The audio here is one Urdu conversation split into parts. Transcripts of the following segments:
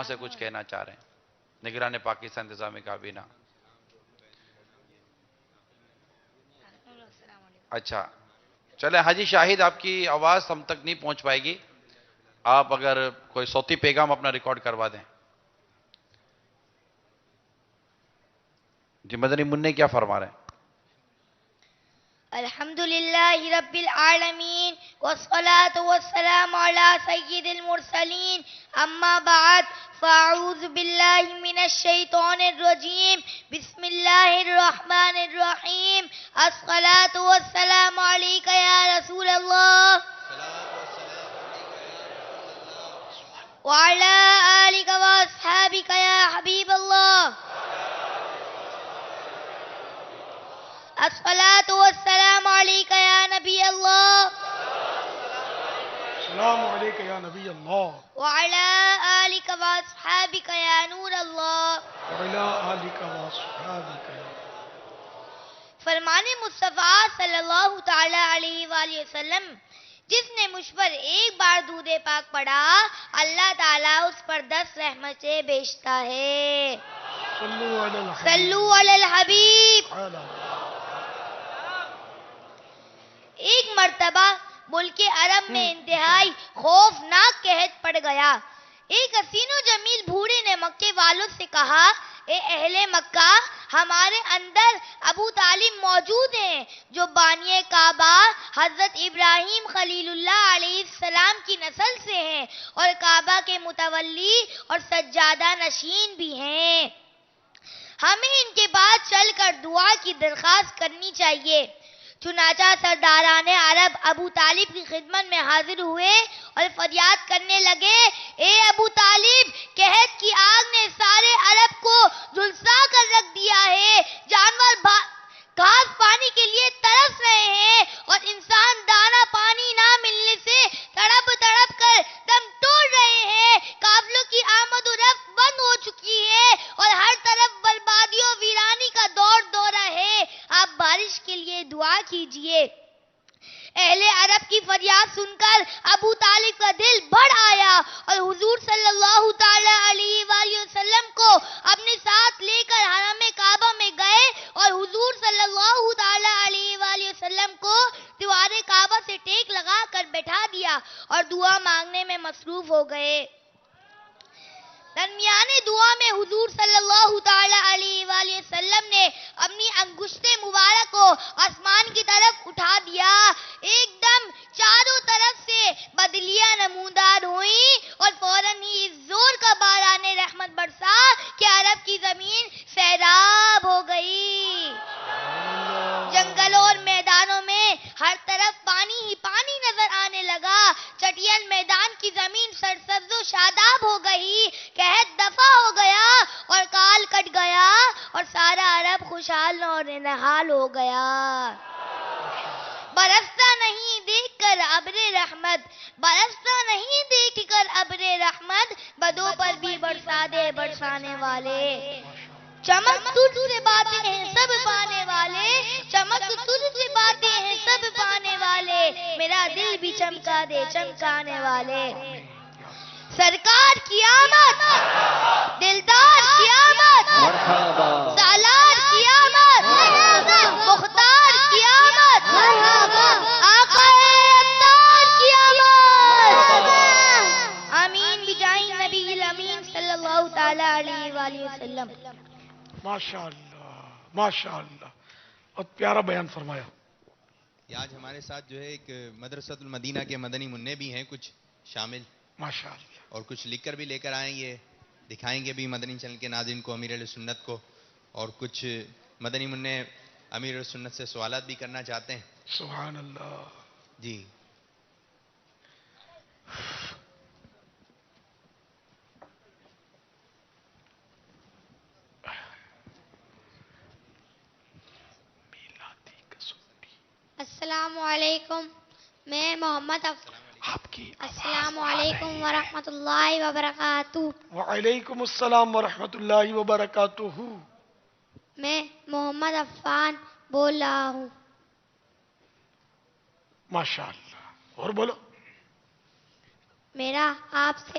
سے کچھ کہنا چاہ رہے ہیں نگران پاکستان انتظامی کابینہ. اچھا چلے حاجی شاہد آپ کی آواز ہم تک نہیں پہنچ پائے گی. آپ اگر کوئی صوتی پیغام اپنا ریکارڈ کروا دیں. جی مدنی منع کیا فرما رہے ہیں؟ الحمد لله رب العالمين والصلاة والسلام على سيد المرسلين أما بعد فأعوذ بالله من الشيطان الرجيم بسم الله الرحمن الرحيم الصلاة والسلام عليك يا رسول الله وعلى آلك وأصحابك يا حبيب الله الصلاة والسلام عليك يا نبي الله السلام علیکم یا نبی اللہ وعلى آلك وأصحابك يا نور الله. وعلی آلک واصحابک. فرمان مصطفیٰ صلی اللہ تعالی علیہ وآلہ وسلم جس نے مجھ پر ایک بار درود پاک پڑھا اللہ تعالیٰ اس پر 10 رحمتیں بیچتا ہے. صلو علی الحبیب. صلو علی الحبیب. علی ایک مرتبہ ملک عرب میں انتہائی خوفناک قحط پڑ گیا. ایک حسین و جمیل بوڑھے نے مکے والوں سے کہا اے اہل مکہ ہمارے اندر ابو طالب موجود ہیں جو بانی کعبہ حضرت ابراہیم خلیل اللہ علیہ السلام کی نسل سے ہیں اور کعبہ کے متولی اور سجادہ نشین بھی ہیں. ہمیں ان کے بعد چل کر دعا کی درخواست کرنی چاہیے. چنانچہ سرداران عرب ابو طالب کی خدمت میں حاضر ہوئے اور فریاد کرنے لگے اے ابو طالب قحط کی آگ نے سارے عرب کو جھلسا کر رکھ دیا ہے. جانور گھاس پانی کے لیے ترس رہے ہیں اور انسان دانہ پانی نہ ملنے سے تڑپ تڑپ کر دم توڑ رہے ہیں. قافلوں کی آمد و رفت بند ہو چکی ہے اور ہر طرف بربادی و ویرانی کا دور دورہ ہے. آپ بارش کے لیے دعا کیجئے. اہل عرب کی فریاد سن کر ابو طالب کا دل بڑھ آیا اور حضور صلی اللہ تعالی علیہ وآلہ وسلم کو اپنے ساتھ لے کر حرم کعبہ میں گئے اور حضور صلی اللہ تعالی علیہ وآلہ وسلم کو دیوار کعبہ سے ٹیک لگا کر بٹھا دیا اور دعا مانگنے میں مصروف ہو گئے. درمیان دعا میں حضور صلی اللہ تعالی علیہ وآلہ وسلم نے اپنی انگشت مبارک کو آسمان کی طرف اٹھا دیا. ایک دم چاروں طرف سے بدلیاں نمودار ہوئیں اور فوراً ہی اس زور کا باران رحمت برسا کہ عرب کی زمین سیراب ہو گئی. جنگلوں اور میدانوں میں ہر طرف پانی ہی پانی نظر آنے لگا. چٹیل میدان کی زمین سرسبز و شاداب ہو گئی. قحط دفع ہو گیا اور کال کٹ گیا اور سارا عرب خوشحال اور نہال ہو گیا. برستا نہیں دیکھ کر ابر رحمت برستا نہیں دیکھ کر ابر رحمت بدوں پر بھی برسا دے برسانے والے. چمک تجھ سے باتیں ہیں سب پانے والے چمک تجھ سے باتیں ہیں سب پانے والے میرا دل بھی چمکا دے چمکانے والے. سرکار کی آمد دلدار کی آمد سالار کی آمد مختار کی آمد آقا ابطال کی آمد. آمین بجاہ نبی الامین صلی اللہ تعالی علیہ وآلہ وسلم. ماشاءاللہ ماشاءاللہ بہت پیارا بیان فرمایا. آج ہمارے ساتھ جو ہے ایک مدرسۃ المدینہ کے مدنی منع بھی ہیں کچھ شامل ماشاءاللہ اور کچھ لکھ کر بھی لے کر آئیں گے دکھائیں گے بھی مدنی چینل کے ناظرین کو امیر علیہ سنت کو اور کچھ مدنی منع امیر علیہ سنت سے سوالات بھی کرنا چاہتے ہیں. سبحان اللہ. جی السلام علیکم. میں محمد آپ کی السلام علیکم ورحمۃ اللہ وبرکاتہ. وعلیکم السلام ورحمۃ اللہ وبرکاتہ. میں محمد عفان بول رہا ہوں. ماشاءاللہ اور بولو. میرا آپ سے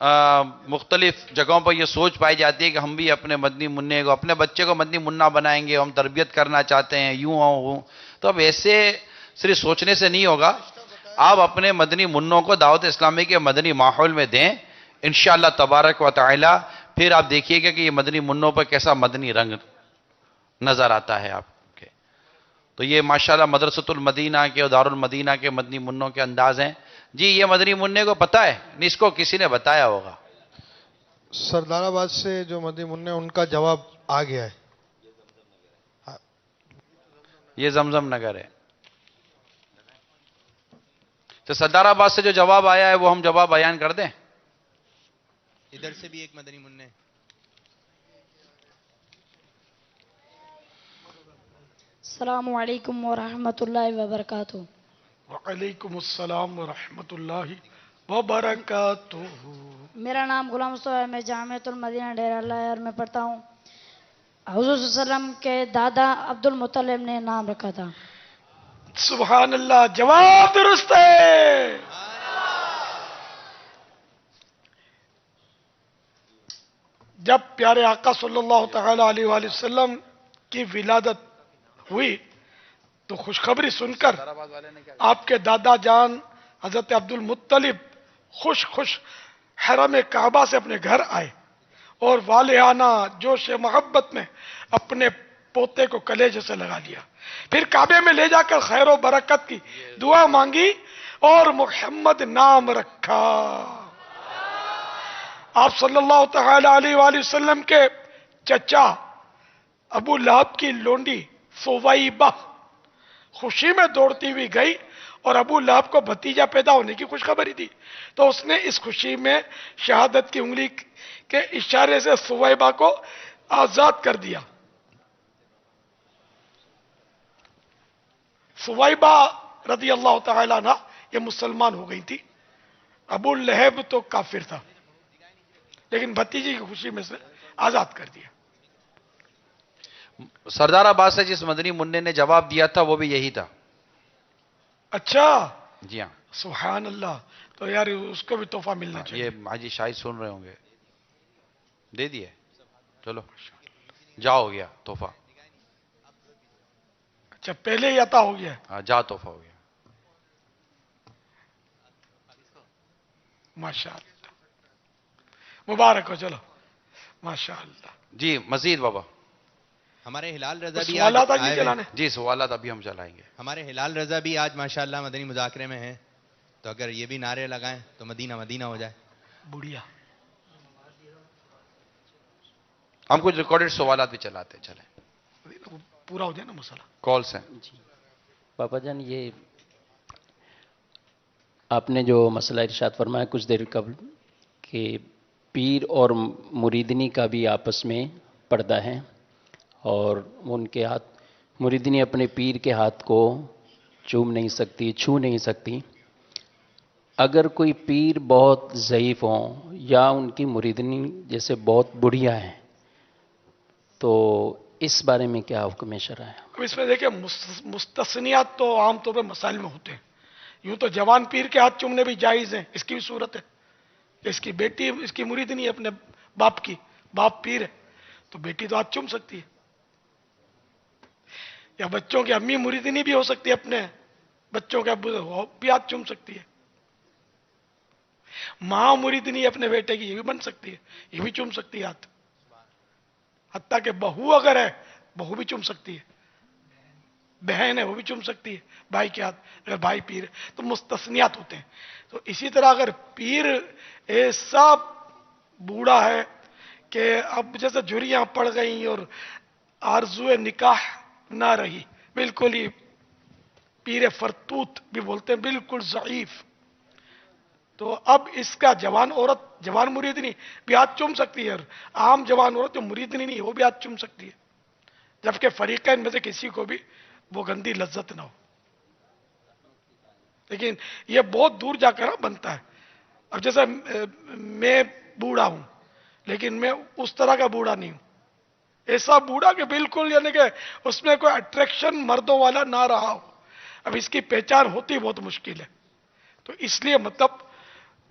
مختلف جگہوں پر یہ سوچ پائی جاتی ہے کہ ہم بھی اپنے مدنی منع کو، اپنے بچے کو مدنی منا بنائیں گے، ہم تربیت کرنا چاہتے ہیں، یوں ہوں. تو اب ایسے صرف سوچنے سے نہیں ہوگا. آپ اپنے مدنی منوں کو دعوت اسلامی کے مدنی ماحول میں دیں انشاءاللہ تبارک و تعالی. پھر آپ دیکھیے گا کہ یہ مدنی منوں پر کیسا مدنی رنگ نظر آتا ہے آپ کے. تو یہ ماشاءاللہ مدرسۃ المدینہ کے اور دارالمدینہ کے مدنی منوں کے انداز ہیں. جی یہ مدنی منع کو پتہ ہے؟ اس کو کسی نے بتایا ہوگا. سردار آباد سے جو مدنی منع ان کا جواب آ گیا ہے. یہ زمزم نگر ہے. تو سردار آباد سے جو جواب آیا ہے وہ ہم جواب بیان کر دیں. ادھر سے بھی ایک مدنی منع. السلام علیکم ورحمۃ اللہ وبرکاتہ. وعلیکم السلام ورحمۃ اللہ وبرکاتہ. میرا نام غلام مصطفیٰ ہے. میں جامعۃ المدینہ ڈیرہ لائر میں پڑھتا ہوں. حضور صلی اللہ علیہ وسلم کے دادا عبد المطلب نے نام رکھا تھا. سبحان اللہ. جواب درست ہے. جب پیارے آقا صلی اللہ تعالی علیہ وآلہ وسلم کی ولادت ہوئی تو خوشخبری سن کر آپ کے دادا جان حضرت عبد المطلب خوش خوش حرم کعبہ سے اپنے گھر آئے اور والہانہ جوش محبت میں اپنے پوتے کو کلیجے سے لگا لیا. پھر کعبے میں لے جا کر خیر و برکت کی دعا مانگی اور محمد نام رکھا. آپ صلی اللہ تعالی علیہ وآلہ وسلم کے چچا ابو لہب کی لونڈی ثویبہ خوشی میں دوڑتی ہوئی گئی اور ابو لہب کو بھتیجا پیدا ہونے کی خوشخبری دی. تو اس نے اس خوشی میں شہادت کی انگلی کے اشارے سے ثویبہ کو آزاد کر دیا. ثویبہ رضی اللہ تعالی عنہ یہ مسلمان ہو گئی تھی. ابو لہب تو کافر تھا لیکن بھتیجے کی خوشی میں سے آزاد کر دیا. سردار آباد سے جس مدنی منع نے جواب دیا تھا وہ بھی یہی تھا. اچھا جی ہاں. سبحان اللہ. تو یار اس کو بھی تحفہ ملنا چاہیے. یہ حاجی شاہد سن رہے ہوں گے. دے دیے. چلو جا ہو گیا تحفہ. اچھا پہلے ہی عطا ہو گیا. ہاں جا تحفہ ہو گیا. ماشاء اللہ مبارک ہو. چلو ماشاء اللہ. جی مزید بابا. ہمارے ہلال رضا بھی سوالات آج آگے آئے چلانے. ہوئے. جی سوالات ابھی ہم چلائیں گے. ہمارے ہلال رضا بھی آج ماشاءاللہ مدنی مذاکرے میں ہیں. تو اگر یہ بھی نعرے لگائیں تو مدینہ مدینہ ہو جائے. بڑھیا. ہم کچھ ریکارڈڈ سوالات بھی چلاتے ہیں. چلیں پورا ہو جائے نا مسئلہ. کالس ہیں. پاپا جان یہ آپ نے جو مسئلہ ارشاد فرمایا کچھ دیر قبل کہ پیر اور مریدنی کا بھی آپس میں پردہ ہے اور ان کے ہاتھ مریدنی اپنے پیر کے ہاتھ کو چوم نہیں سکتی چھو نہیں سکتی. اگر کوئی پیر بہت ضعیف ہوں یا ان کی مریدنی جیسے بہت بڑھیا ہے تو اس بارے میں کیا حکم شرع ہے؟ اب اس میں دیکھیں مستثنیات تو عام طور پہ مسائل میں ہوتے ہیں. یوں تو جوان پیر کے ہاتھ چومنے بھی جائز ہیں. اس کی بھی صورت ہے کہ اس کی بیٹی اس کی مریدنی ہے اپنے باپ کی. باپ پیر ہے تو بیٹی تو ہاتھ چوم سکتی ہے. یا بچوں کی امی مریدنی بھی ہو سکتی ہے اپنے بچوں کے ابو بھی ہاتھ چوم سکتی ہے. ماں مریدنی اپنے بیٹے کی یہ بھی بن سکتی ہے. یہ بھی چوم سکتی ہے ہاتھ. حتیٰ کہ بہو اگر ہے بہو بھی چوم سکتی ہے. بہن ہے وہ بھی چوم سکتی ہے بھائی کے ہاتھ اگر بھائی پیر ہے. تو مستثنیات ہوتے ہیں. تو اسی طرح اگر پیر ایسا بوڑھا ہے کہ اب جیسے جھریاں پڑ گئیں اور آرزو نکاح نہ رہی, بالکل ہی پیر فرتوت بھی بولتے ہیں, بالکل ضعیف, تو اب اس کا جوان عورت جوان مریدنی بھی ہاتھ چوم سکتی ہے اور عام جوان عورت جو مریدنی نہیں وہ بھی ہاتھ چوم سکتی ہے, جبکہ فریقین میں سے کسی کو بھی وہ گندی لذت نہ ہو. لیکن یہ بہت دور جا کر بنتا ہے. اب جیسے میں بوڑھا ہوں لیکن میں اس طرح کا بوڑھا نہیں ہوں. ایسا بوڑھا کہ بالکل یعنی کہ اس میں کوئی اٹریکشن مردوں والا نہ رہا ہو. اب اس کی پہچان ہوتی بہت مشکل ہے. تو اس لیے مطلب